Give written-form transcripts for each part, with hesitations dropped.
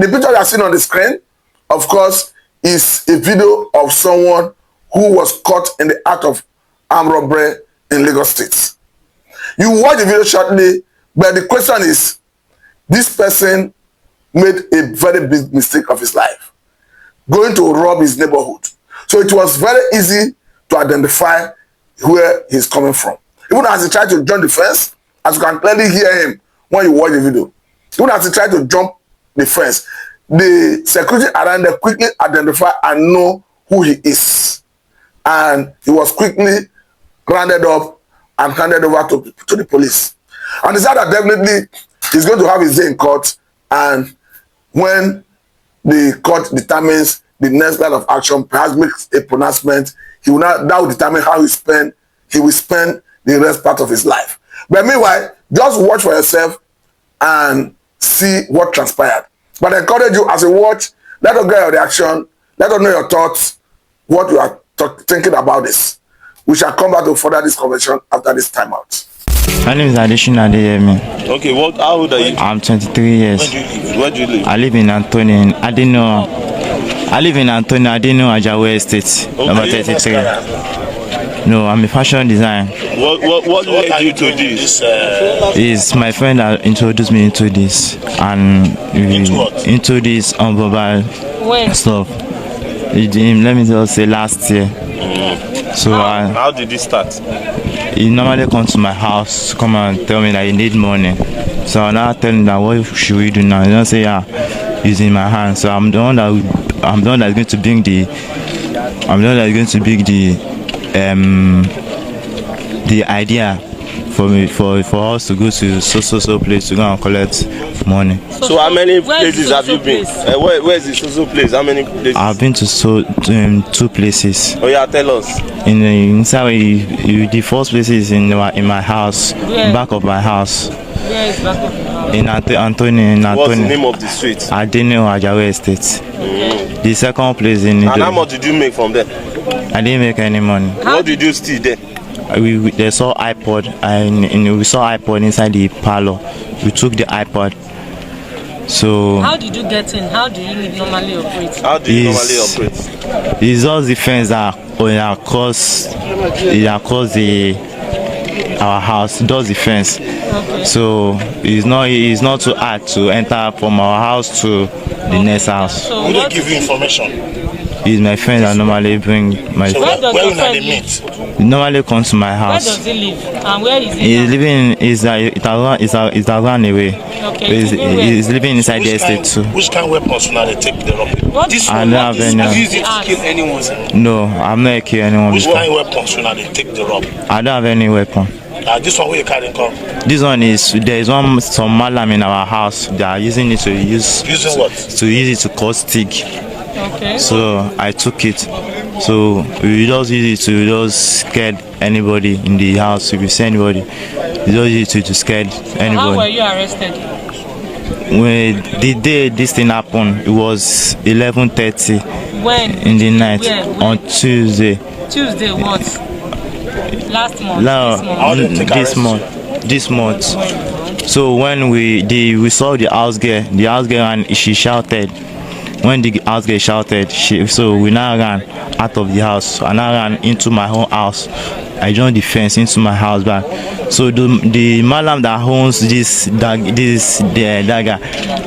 The picture you are seeing on the screen, of course, is a video of someone who was caught in the act of armed robbery in Lagos State. You watch the video shortly, but the question is, this person made a very big mistake of his life, going to rob his neighborhood. So it was very easy to identify where he's coming from. Even as he tried to jump the fence, as you can clearly hear him when you watch the video, even as he tried to jump the fence, the security around there quickly identify and know who he is. And he was quickly rounded up and handed over to the police. And he said that definitely he's going to have his day in court, and when the court determines the next line of action, perhaps makes a pronouncement, that will determine how he will spend the rest part of his life. But meanwhile, just watch for yourself and see what transpired. But I encourage you, as you watch, let us get your reaction, let us know your thoughts, what you are thinking about this. We shall come back to further this conversation after this timeout. My name is Adeshina Adeyemi. Okay, how old are you? I'm 23 years. Where do you live? I live in Anthony. I live in Anthony Ajawe Estate, number 33. No, I'm a fashion designer. What led you to this? It's my friend that introduced me into this, and into this mobile stuff. Let me just say last year. So how did it start? He normally comes to my house to come and tell me that he need money. So I now tell him that what should we do now? He don't say it's in my hand. So I'm the one that's going to bring the idea for us to go to so place to go and collect money. So how many places have you been? Where is the so place? How many places? I've been to 2 places. Oh yeah, tell us. Inside the first place is in my house, back of my house. Where is back of your house? In Anthony. What's the name of the street? Adeno Ajawe Estate. The second place in. And how much did you make from there? I didn't make any money. What did you steal there? They saw iPod, and we saw iPod inside the parlor. We took the iPod. So how did you get in? How do you normally operate? It's all the fence that across our house. Does the fence. Okay. So it's not too hard to enter from our house to the next house. So who don't give you information? He's my friend that normally bring my. So where does your your friend friend meet? He normally comes to my house. Where does he live? And where is he? He's living. He's run away. Okay. He's living inside the estate too. Which kind of weapons now they take the robbery? I don't have any. Have you used it to kill anyone? No, I'm not kill anyone. Which kind of weapons now they take the robbery? I don't have any weapon. This one where you carrying come? This one is there is some malam in our house. They are using it to use. Using what? To use it to cut stick. Okay. So I took it. So we just use it to just scare anybody in the house. If you see anybody, we just use it to scare anybody. How were you arrested? When the day this thing happened, it was 11:30. When? In the night. When? On Tuesday. Tuesday what? Last month. No, this month. So when we saw the house girl, and she shouted. When the house girl shouted, so we now ran out of the house. I now ran into my own house. I joined the fence into my house back. So the malam that owns this dagger,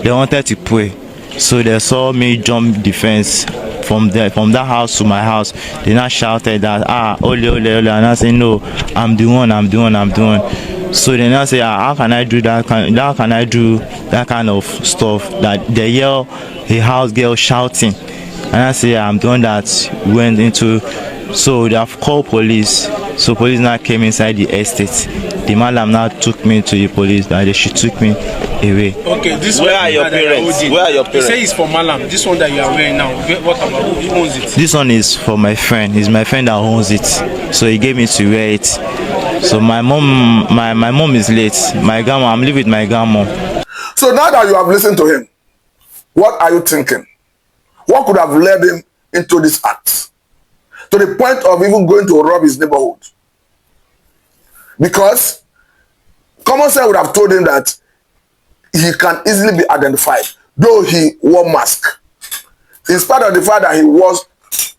they wanted to pray. So they saw me jump the fence from that house to my house. They now shouted that ole, and I said no, I'm the one. So they now say how can I do that? How can I do that kind of stuff? That they yell a house girl shouting, and I say I'm the one that went into. So they have called police. So police now came inside the estate. The madam now took me to the police. That she took me away. Okay, Where are your parents? You say it's for malam. This one that you are wearing now. What about who owns it? This one is for my friend. It's my friend that owns it. So he gave me to wear it. So my mom is late. My grandma, I'm living with my grandma. So now that you have listened to him, what are you thinking? What could have led him into this act? To the point of even going to rob his neighborhood? Because common sense would have told him that he can easily be identified. though he wore mask. In spite of the fact that he wore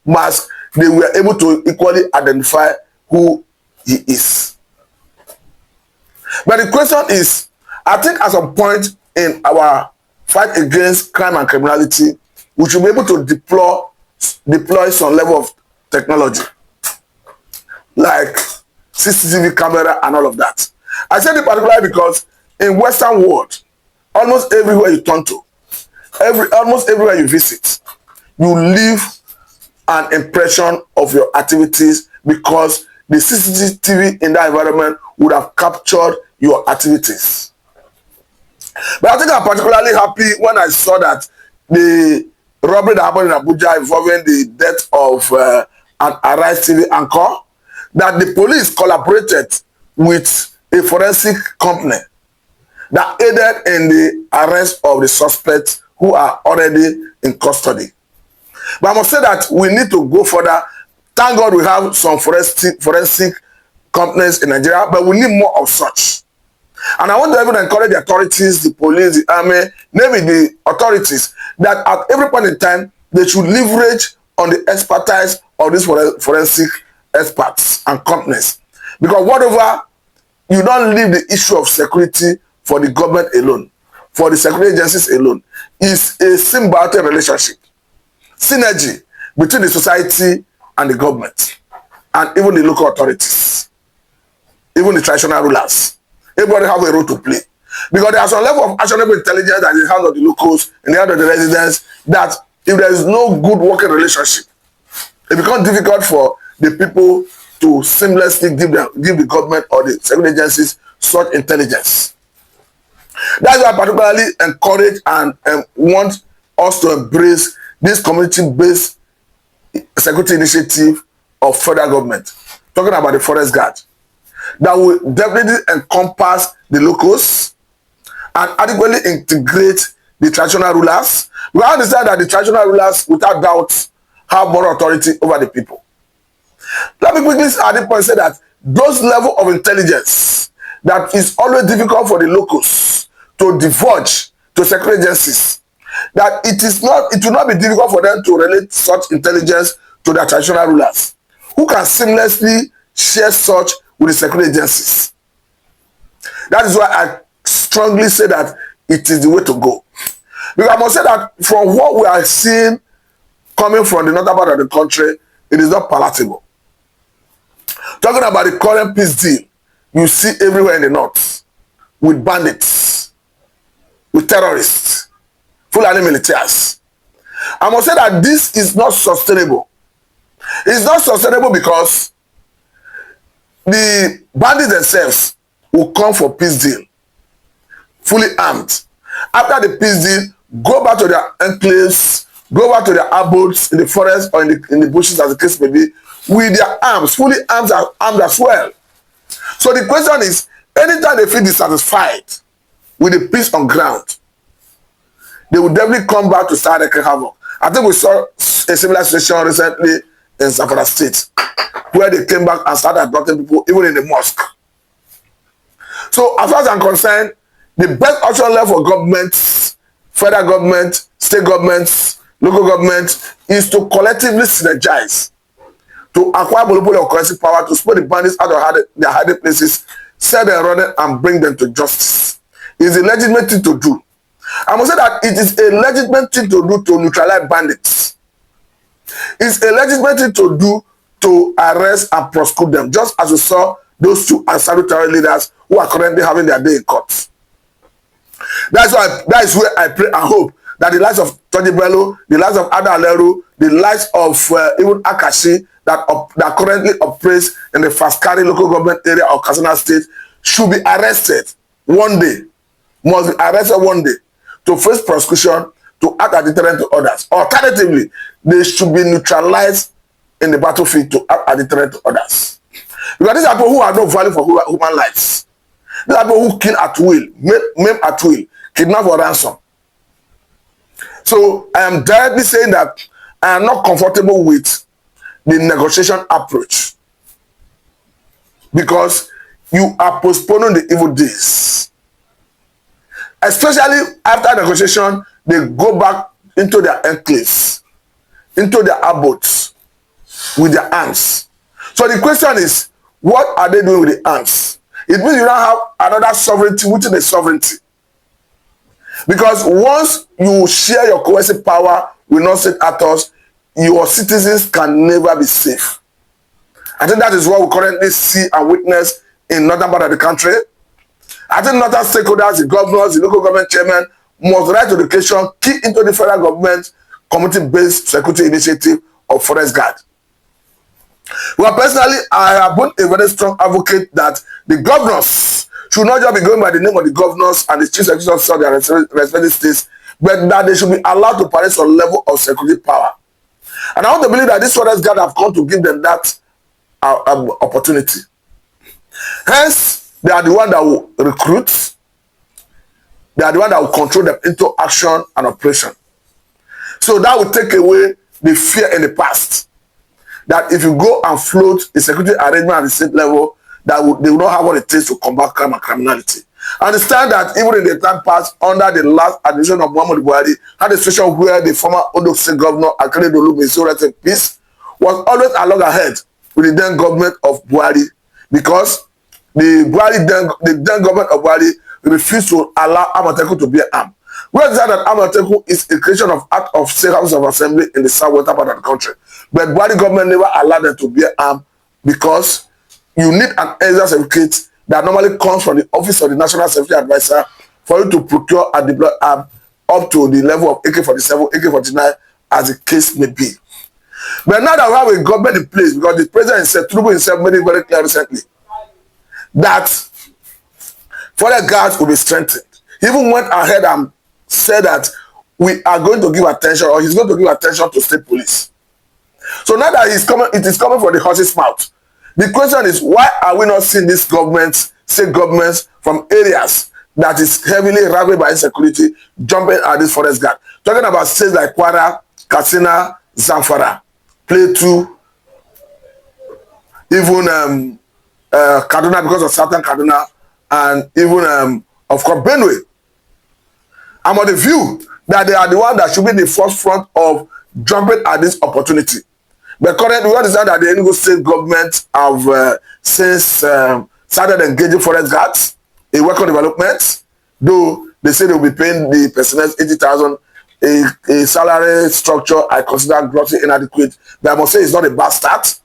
mask, they were able to equally identify who he is. But the question is, I think at some point in our fight against crime and criminality, we should be able to deploy some level of technology, like CCTV camera and all of that. I said it particularly because in Western world, almost everywhere you turn to, almost everywhere you visit, you leave an impression of your activities because the CCTV in that environment would have captured your activities. But I think I'm particularly happy when I saw that the robbery that happened in Abuja involving the death of an Arise TV anchor, that the police collaborated with a forensic company that aided in the arrest of the suspects who are already in custody. But I must say that we need to go further. Thank God we have some forensic companies in Nigeria, but we need more of such. And I want to even encourage the authorities, the police, the army, maybe the authorities, that at every point in time, they should leverage on the expertise of these forensic experts and companies. Because whatever, you don't leave the issue of security for the government alone, for the security agencies alone. It's a symbiotic relationship, synergy between the society and the government, and even the local authorities, even the traditional rulers. Everybody have a role to play. Because there are some level of actionable intelligence that in the hands of the locals, in the hands of the residents, that if there is no good working relationship, it becomes difficult for the people to seamlessly give the government or the security agencies such intelligence. That's why I particularly encourage and want us to embrace this community-based security initiative of federal government, talking about the forest guard, that will definitely encompass the locals and adequately integrate the traditional rulers. We understand that the traditional rulers, without doubt, have more authority over the people. Let me quickly at this point say that those level of intelligence that is always difficult for the locals to divulge to security agencies, that it will not be difficult for them to relate such intelligence to their traditional rulers, who can seamlessly share such with the security agencies. That is why I strongly say that it is the way to go. Because I must say that from what we are seeing coming from the northern part of the country, it is not palatable. Talking about the current peace deal, you see everywhere in the north, with bandits, with terrorists, Fulani militias. I must say that this is not sustainable. It's not sustainable because the bandits themselves will come for peace deal, fully armed. After the peace deal, go back to their enclaves, go back to their abodes in the forest or in the bushes, as the case may be, with their arms, fully armed as well. So the question is, anytime they feel dissatisfied with the peace on ground, they will definitely come back to start wreaking havoc. I think we saw a similar situation recently in Zamfara State, where they came back and started abducting people, even in the mosque. So as far as I'm concerned, the best option left for governments, federal government, state governments, local governments, is to collectively synergize, to acquire monopoly of currency power, to split the bandits out of their hiding places, set them running, and bring them to justice. It's a legitimate thing to do. I must say that it is a legitimate thing to do to neutralize bandits. It's a legitimate thing to do to arrest and prosecute them, just as we saw those two Ansari terror leaders who are currently having their day in court. That is where I pray and hope that the likes of Tony Bello, the likes of Ada Aleru, the likes of even Akashi that currently operates in the Faskari local government area of Katsina State should be arrested one day, must be arrested one day to face prosecution, to act as deterrent to others. Alternatively, they should be neutralized in the battlefield to act as deterrent to others. Because these are people who have no value for human lives. These are people who kill at will, maim at will, kidnap for ransom. So I am directly saying that I am not comfortable with the negotiation approach, because you are postponing the evil days. especially after negotiation, they go back into their enclaves, into their abodes with their arms. So the question is, what are they doing with the arms? It means you don't have another sovereignty within the sovereignty. Because once you share your coercive power with non-state actors, your citizens can never be safe. I think that is what we currently see and witness in northern part of the country. I think northern stakeholders, the governors, the local government chairmen must write to the occasion, key into the federal government community-based security initiative of Forest Guard. Well, personally, I have been a very strong advocate that the governors should not just be going by the name of the governors and the chief executive officers of their respective states, but that they should be allowed to parade some level of security power. And I want to believe that this Forest Guard have come to give them that opportunity. Hence, they are the one that will recruit. They are the one that will control them into action and operation. So that will take away the fear in the past. That if you go and float a security arrangement at the state level, they will not have what it takes to combat crime and criminality. Understand that even in the time past, under the last administration of Muhammadu Buhari, had a situation where the former Ondo State Governor, Akeredolu Olubunmi, so rest in peace, was always along ahead with the then government of Buhari, because the then government of Buhari refused to allow Amotekun to be armed. We understand that Amotekun is a creation of Act of State House of Assembly in the southwestern part of the country. But Buhari government never allowed them to be armed because you need an extra certificate that normally comes from the Office of the National Security Advisor for you to procure and deploy arms up to the level of AK-47, AK-49, as the case may be. But now that we have a government in place, because the president himself, Tinubu himself, made it very clear recently that Forest Guards will be strengthened. He even went ahead and said that we are going to give attention, or he's going to give attention to state police. So now that it is coming from the horse's mouth. The question is, why are we not seeing these governments, state governments from areas that is heavily ravaged by insecurity jumping at this Forest Guard? Talking about states like Kwara, Katsina, Zamfara, Plateau, even Kaduna because of Southern Kaduna, and even, of course, Benue. I'm on the view that they are the ones that should be in the forefront of jumping at this opportunity. But currently, we understand that the Enugu state government have since started engaging Forest Guards in work on development, though they say they will be paying the personnel 80,000, a salary structure I consider grossly inadequate. But I must say it's not a bad start,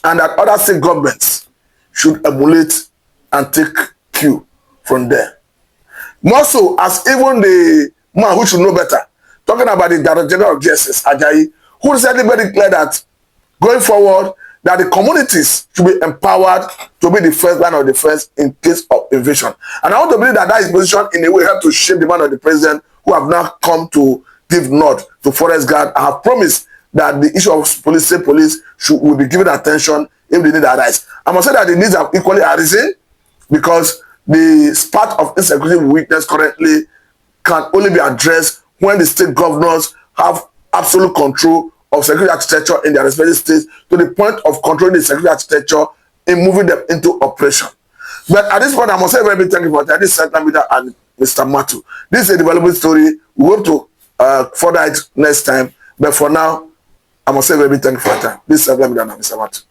and that other state governments should emulate and take cue from there. More so, as even the man who should know better, talking about the Director General of Justice, Ajayi, who recently made it clear that going forward, that the communities should be empowered to be the first line of defense in case of invasion. And I want to believe that that is position in a way help to shape the mind of the president, who have now come to give nod to Forest Guard and have promised that the issue of police, state police, will be given attention if the need arise. I must say that the needs have equally arisen, because the spat of insecurity we witness currently can only be addressed when the state governors have absolute control of security architecture in their respective states, to the point of controlling the security architecture in moving them into operation. But at this point, I must say very big thank you for that. This is Satan Media and Mr. Matu. This is a development story. We hope to further it next time. But for now, I must say very big thank you for that. This is Satan Media and Mr. Matu.